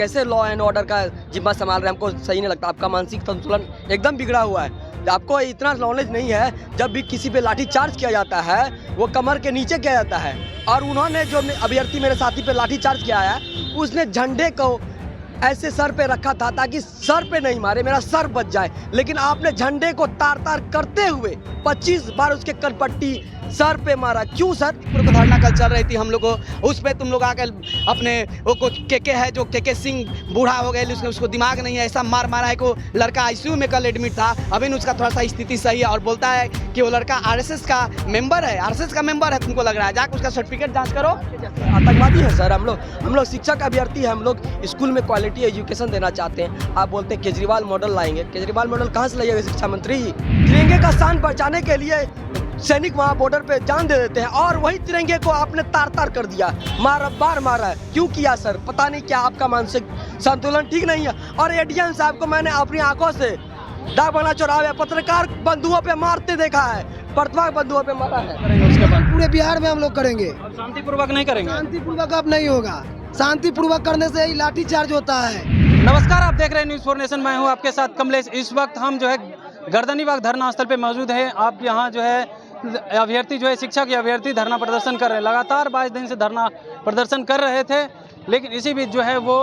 कैसे law and order का जिम्मा संभाल रहे हैं, हमको सही नहीं लगता। आपका मानसिक संतुलन एकदम बिगड़ा हुआ है। आपको इतना नॉलेज नहीं है, जब भी किसी पे लाठी चार्ज किया जाता है वो कमर के नीचे किया जाता है। और उन्होंने जो अभ्यर्थी मेरे साथी पे लाठी चार्ज किया है, उसने झंडे को ऐसे सर पे रखा था ताकि सर पे नहीं मारे, मेरा सर बच जाए। लेकिन आपने झंडे को तार तार करते हुए 25 बार उसके कनपट्टी सर पे मारा। क्यों सर? धरना कल चल रही थी हम लोग को, उस पर तुम लोग आकर अपने वो कुछ के है जो के सिंह बूढ़ा हो गए, उसको दिमाग नहीं है, ऐसा मार मारा है को लड़का आईसीयू में कल एडमिट था। अभी उसका थोड़ा सा स्थिति सही है और बोलता है कि वो लड़का आरएसएस का मेंबर है। आरएसएस का मेंबर है तुमको लग रहा है, जाकर उसका सर्टिफिकेट जांच करो। आतंकवादी है सर। हम लोग शिक्षक अभ्यर्थी है, हम लोग स्कूल में क्वालिटी एजुकेशन देना चाहते हैं। आप बोलते हैं केजरीवाल मॉडल लाएंगे। केजरीवाल मॉडल कहाँ से लाइएगा शिक्षा मंत्री? तिरंगे का शान बचाने के लिए सैनिक वहाँ बॉर्डर पे जान दे देते हैं, और वही तिरंगे को आपने तार तार कर दिया, बार मारा है। क्यों किया सर? पता नहीं क्या आपका मानसिक संतुलन ठीक नहीं है। और एडीएम साहब को मैंने अपनी आंखों से डाक बंगला चौराहे पत्रकार बंधुओं पे मारते देखा है, प्रतिभा बंधुओं पे मारा है। उसके बाद पूरे बिहार में हम लोग करेंगे। शांतिपूर्वक नहीं करेंगे? शांतिपूर्वक अब नहीं होगा, शांतिपूर्वक करने से ही लाठी चार्ज होता है। नमस्कार, आप देख रहे हैं न्यूज़ 4 नेशन। मैं हूं आपके साथ कमलेश। इस वक्त हम जो है गर्दनीबाग धरना स्थल पे मौजूद है। आप यहां जो है अभ्यर्थी जो है शिक्षक अभ्यर्थी धरना प्रदर्शन कर रहे हैं। लगातार 22 दिन से धरना प्रदर्शन कर रहे थे, लेकिन इसी बीच जो है वो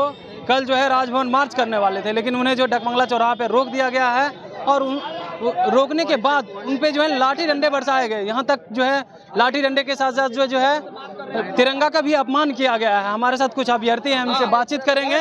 कल जो है राजभवन मार्च करने वाले थे, लेकिन उन्हें जो डकमंगला चौराहा पे रोक दिया गया है। और रोकने के बाद उन पे जो है लाठी डंडे बरसाए गए। यहाँ तक जो है लाठी डंडे के साथ साथ जो है तिरंगा का भी अपमान किया गया है। हमारे साथ कुछ अभ्यर्थी हैं, हमसे बातचीत करेंगे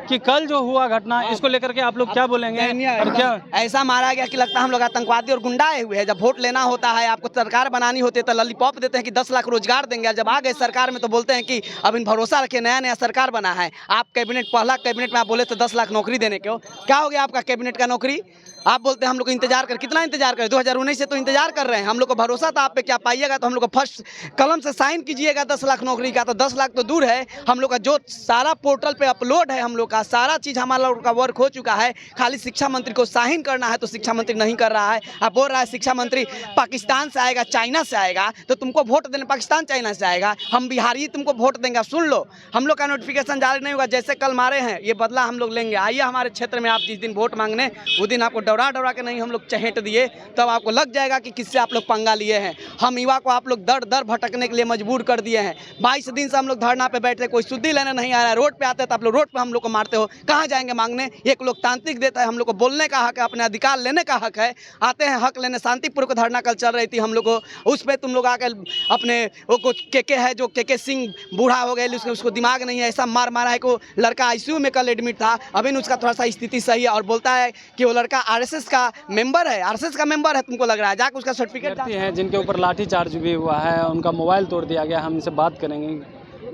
कि कल जो हुआ घटना, इसको लेकर के आप लोग क्या बोलेंगे और क्या ऐसा मारा गया कि लगता है हम लोग आतंकवादी और गुंडा आए हुए हैं। जब वोट लेना होता है, आपको सरकार बनानी होती है तो लॉलीपॉप देते हैं कि 10 लाख रोजगार देंगे। जब आ गए सरकार में तो बोलते हैं कि अब इन भरोसा रखे, नया नया सरकार बना है। आप कैबिनेट, पहला कैबिनेट में आप बोले तो 10 लाख नौकरी देने के हो। क्या हो गया आपका कैबिनेट का नौकरी? आप बोलते हैं हम लोग इंतजार कर, कितना इंतजार करें? 2019 से तो इंतजार कर रहे हैं। हम लोग को भरोसा था आप पे, क्या पाइएगा तो हम लोग को फर्स्ट कलम से साइन कीजिएगा 10 लाख नौकरी का। तो 10 लाख तो दूर है, हम लोग का जो सारा पोर्टल पे अपलोड है, हम लोग का सारा चीज़ हमारा लोग का वर्क हो चुका है। खाली शिक्षा मंत्री को साइन करना है तो शिक्षा मंत्री नहीं कर रहा है। आप बोल रहा है शिक्षा मंत्री पाकिस्तान से आएगा, चाइना से आएगा, तो तुमको वोट देने पाकिस्तान चाइना से आएगा? हम बिहारी तुमको वोट देंगे। सुन लो, हम लोग का नोटिफिकेशन जारी नहीं होगा। जैसे कल मारे हैं, ये बदला हम लोग लेंगे। आइए हमारे क्षेत्र में, आप जिस दिन वोट मांगने, उस दिन आपको डरा के नहीं हम लोग चहेट दिए, तब आपको लग जाएगा कि किससे आप लोग पंगा लिए हैं। हम युवा को आप लोग दर दर भटकने के लिए मजबूर कर दिए हैं। 22 दिन से हम लोग धरना पे बैठे, कोई सुधी लेने नहीं आ रहा है। रोड पे आते हैं तो आप लोग रोड पे हम लोग को मारते हो। कहाँ जाएंगे मांगने? एक लोकतांत्रिक देता है, हम लोग को बोलने का हक है, अपने अधिकार लेने का हक है। आते हैं हक लेने। शांतिपूर्वक धरना कल चल रही थी हम लोग को, उस पर तुम लोग आकर अपने वो कुछ के है जो के सिंह बूढ़ा हो गए, उसको दिमाग नहीं है, ऐसा मार मारा है को लड़का आईसीयू में कल एडमिट था। अभी उसका थोड़ा सा स्थिति सही है और बोलता है कि वो लड़का आरएसएस का मेंबर है। आरएसएस का मेंबर है तुमको लग रहा है, जाकर उसका सर्टिफिकेट हैं जिनके ऊपर लाठी चार्ज भी हुआ है, उनका मोबाइल तोड़ दिया गया। हम इनसे बात करेंगे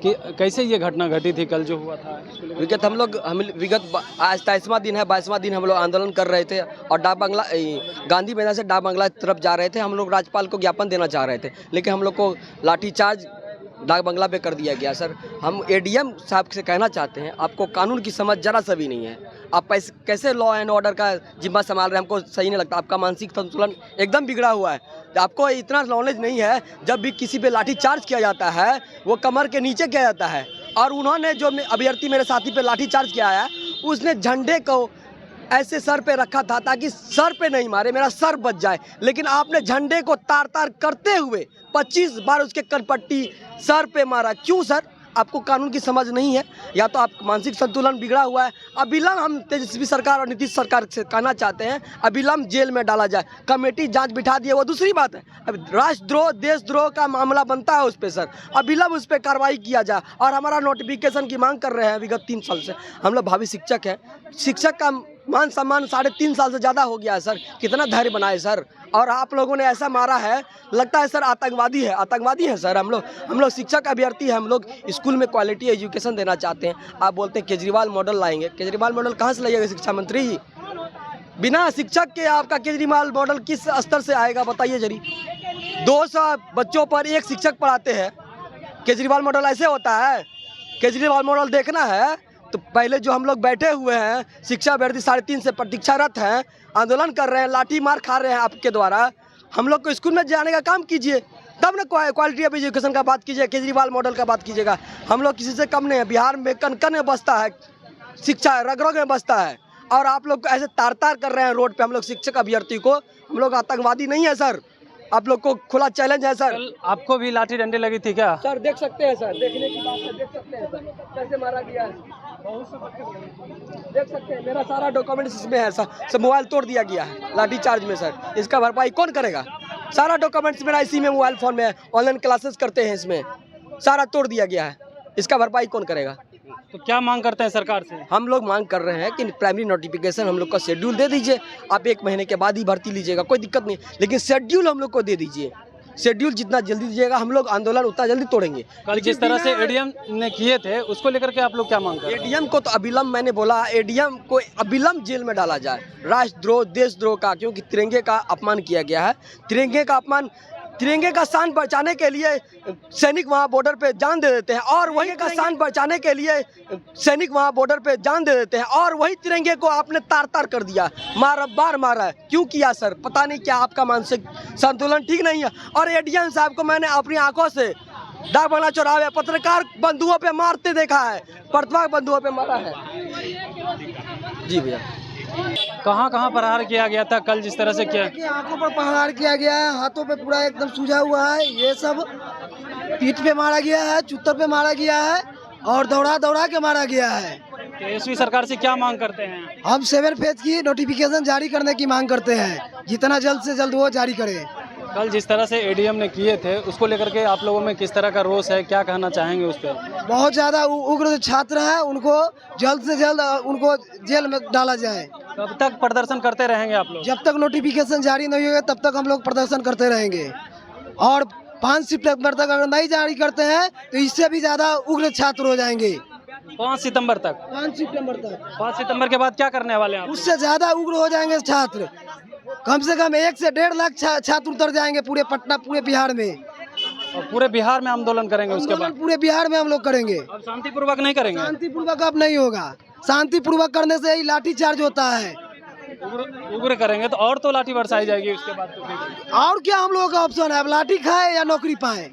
कि कैसे ये घटना घटी थी कल जो हुआ था। विगत आज 23वां दिन है, 22वां दिन हम लोग आंदोलन कर रहे थे और डाक बंगला गांधी मैदान से डाक बंगला की तरफ जा रहे थे। हम लोग राज्यपाल को ज्ञापन देना चाह रहे थे, लेकिन हम लोग को लाठीचार्ज डाक बंगला पे कर दिया गया। सर, हम एडीएम साहब से कहना चाहते हैं, आपको कानून की समझ जरा सा भी नहीं है। आप कैसे लॉ एंड ऑर्डर का जिम्मा संभाल रहे हैं, हमको सही नहीं लगता। आपका मानसिक संतुलन एकदम बिगड़ा हुआ है। आपको इतना नॉलेज नहीं है, जब भी किसी पे लाठी चार्ज किया जाता है वो कमर के नीचे किया जाता है। और उन्होंने जो अभ्यर्थी मेरे साथी पे लाठी चार्ज किया है, उसने झंडे को ऐसे सर पे रखा था ताकि सर पे नहीं मारे, मेरा सर बच जाए। लेकिन आपने झंडे को तार तार करते हुए 25 बार उसके कनपट्टी सर पे मारा। क्यों सर? आपको कानून की समझ नहीं है, या तो आप मानसिक संतुलन बिगड़ा हुआ है। अविलंब हम तेजस्वी सरकार और नीतीश सरकार से कहना चाहते हैं, अविलंब जेल में डाला जाए। कमेटी जांच बिठा दिए वो दूसरी बात है, अब राष्ट्रद्रोह देशद्रोह का मामला बनता है उस पर सर, अविलंब उस पर कार्रवाई किया जाए। और हमारा नोटिफिकेशन की मांग कर रहे हैं विगत 3 साल से। हम लोग भावी शिक्षक हैं, शिक्षक का मान सम्मान 3.5 साल से ज़्यादा हो गया है सर। कितना धैर्य बनाए सर? और आप लोगों ने ऐसा मारा है, लगता है सर आतंकवादी है। आतंकवादी है सर। हम लोग शिक्षक अभ्यर्थी हैं, हम लोग स्कूल में क्वालिटी एजुकेशन देना चाहते हैं। आप बोलते हैं केजरीवाल मॉडल लाएंगे। केजरीवाल मॉडल कहाँ से लाइएगा शिक्षा मंत्री? बिना शिक्षक के आपका केजरीवाल मॉडल किस स्तर से आएगा बताइए जरी? 200 बच्चों पर एक शिक्षक पढ़ाते हैं। केजरीवाल मॉडल ऐसे होता है? केजरीवाल मॉडल देखना है तो पहले जो हम लोग बैठे हुए हैं शिक्षा अभ्यर्थी 3.5 से प्रतीक्षारत हैं, आंदोलन कर रहे हैं, लाठी मार खा रहे हैं आपके द्वारा, हम लोग को स्कूल में जाने का काम कीजिए, तब ना क्वालिटी ऑफ एजुकेशन का बात कीजिए, केजरीवाल मॉडल का बात कीजिएगा। हम लोग किसी से कम नहीं है। बिहार में कन कन में बसता है शिक्षा रग रग में बसता है, और आप लोग ऐसे तार तार कर रहे हैं रोड पे हम लोग शिक्षक अभ्यर्थी को। हम लोग आतंकवादी नहीं है सर, आप लोग को खुला चैलेंज है सर। कल आपको भी लाठी डंडे लगी थी क्या? सर देख सकते हैं सर, देखने की बात है, देख सकते हैं सर कैसे मारा गया है, देख सकते हैं मेरा सारा डॉक्यूमेंट्स इसमें है सर। सब मोबाइल तोड़ दिया गया है लाठी चार्ज में सर, इसका भरपाई कौन करेगा? सारा डॉक्यूमेंट्स मेरा इसी में मोबाइल फ़ोन में है, ऑनलाइन क्लासेस करते हैं इसमें, सारा तोड़ दिया गया है, इसका भरपाई कौन करेगा? तो क्या मांग करते हैं सरकार से? हम लोग मांग कर रहे हैं कि प्राइमरी नोटिफिकेशन हम लोग का शेड्यूल दे दीजिए। आप 1 महीने के बाद ही भर्ती लीजिएगा, कोई दिक्कत नहीं, लेकिन शेड्यूल हम लोग को दे दीजिए। शेड्यूल जितना जल्दी दीजिएगा हम लोग आंदोलन उतना जल्दी तोड़ेंगे। कल जिस तरह से एडीएम ने किए थे उसको लेकर के आप लोग क्या मांग कर रहे हैं? एडीएम को तो अविलंब, मैंने बोला एडीएम को अविलंब जेल में डाला जाए, राष्ट्रद्रोह देशद्रोह का, क्योंकि तिरंगे का अपमान किया गया है। तिरंगे का अपमान, तिरंगे का शान बचाने के लिए सैनिक वहाँ बॉर्डर पे जान दे देते हैं, और वही का शान बचाने के लिए सैनिक वहाँ बॉर्डर पे जान दे देते हैं, और वही तिरंगे को आपने तार तार कर दिया, बार मारा है। क्यों किया सर? पता नहीं क्या आपका मानसिक संतुलन ठीक नहीं है। और एडीएम साहब को मैंने अपनी आंखों से डाक बंगला चौराहे पत्रकार बंधुओं पे मारते देखा है, प्रतिभा बंधुओं पे मारा है। जी भैया। कहाँ कहाँ प्रहार किया गया था कल जिस तरह से किया? कि आंखों पर प्रहार किया गया है, हाथों पे पूरा एकदम सूजा हुआ है, ये सब पीठ पे मारा गया है, चुत्तर पे मारा गया है, और दौड़ा दौड़ा के मारा गया है। तो एसपी सरकार से क्या मांग करते हैं? हम 7 फेज की नोटिफिकेशन जारी करने की मांग करते हैं, जितना जल्द से जल्द वो जारी करे। कल जिस तरह से एडीएम ने किए थे उसको लेकर के आप लोगों में किस तरह का रोष है, क्या कहना चाहेंगे उस पर? बहुत ज़्यादा उग्र छात्र हैं, उनको जल्द से जल्द उनको जेल में डाला जाए। कब तक प्रदर्शन करते रहेंगे आप लोग? जब तक नोटिफिकेशन जारी नहीं होगा तब तक हम लोग प्रदर्शन करते रहेंगे, और 5 सितंबर तक अगर नहीं जारी करते हैं तो इससे भी ज़्यादा उग्र छात्र हो जाएंगे। 5 सितंबर तक? 5 सितंबर तक। 5 सितंबर के बाद क्या करने वाले हैं आप? उससे ज़्यादा उग्र हो जाएंगे छात्र, कम से कम 1 से 1.5 लाख छात्र उतर जाएंगे पूरे पटना, पूरे बिहार में। और पूरे बिहार में आंदोलन करेंगे उसके बाद? पूरे बिहार में हम लोग करेंगे। अब शांतिपूर्वक नहीं करेंगे? शांतिपूर्वक अब नहीं होगा, शांतिपूर्वक करने से ही लाठी चार्ज होता है। उग्र करेंगे तो और तो लाठी बरसाई जाएगी उसके बाद तो फिर? और क्या हम लोगों का ऑप्शन है? अब लाठी खाए या नौकरी पाए,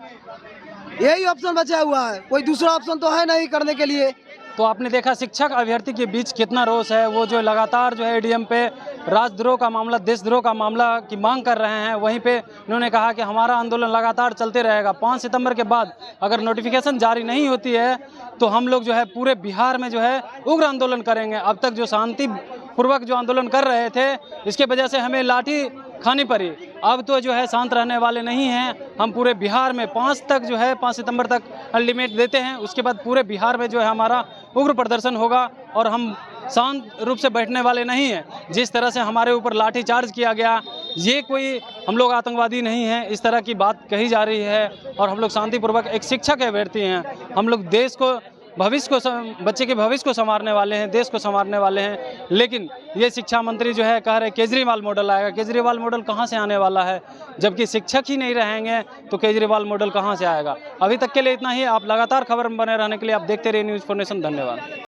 यही ऑप्शन बचा हुआ है, कोई दूसरा ऑप्शन तो है नहीं करने के लिए। तो आपने देखा शिक्षक अभ्यर्थी के बीच कितना रोष है, वो जो लगातार जो है एडीएम पे राजद्रोह का मामला, देशद्रोह का मामला की मांग कर रहे हैं। वहीं पे उन्होंने कहा कि हमारा आंदोलन लगातार चलते रहेगा। 5 सितंबर के बाद अगर नोटिफिकेशन जारी नहीं होती है तो हम लोग जो है पूरे बिहार में जो है उग्र आंदोलन करेंगे। अब तक जो शांतिपूर्वक जो आंदोलन कर रहे थे इसके वजह से हमें लाठी खानी पड़ी, अब तो जो है शांत रहने वाले नहीं हैं। हम पूरे बिहार में 5 तक जो है 5 सितंबर तक अल्टीमेट देते हैं, उसके बाद पूरे बिहार में जो है हमारा उग्र प्रदर्शन होगा, और हम शांत रूप से बैठने वाले नहीं हैं। जिस तरह से हमारे ऊपर लाठी चार्ज किया गया, ये कोई हम लोग आतंकवादी नहीं हैं, इस तरह की बात कही जा रही है। और हम लोग शांतिपूर्वक एक शिक्षक अभ्यर्थी हैं, हम लोग देश को भविष्य को, बच्चे के भविष्य को संवारने वाले हैं, देश को संवारने वाले हैं। लेकिन ये शिक्षा मंत्री जो है कह रहे केजरीवाल मॉडल आएगा। केजरीवाल मॉडल कहाँ से आने वाला है? जबकि शिक्षक ही नहीं रहेंगे तो केजरीवाल मॉडल कहाँ से आएगा? अभी तक के लिए इतना ही। आप लगातार खबर में बने रहने के लिए आप देखते रहिए न्यूज़ 4 नेशन। धन्यवाद।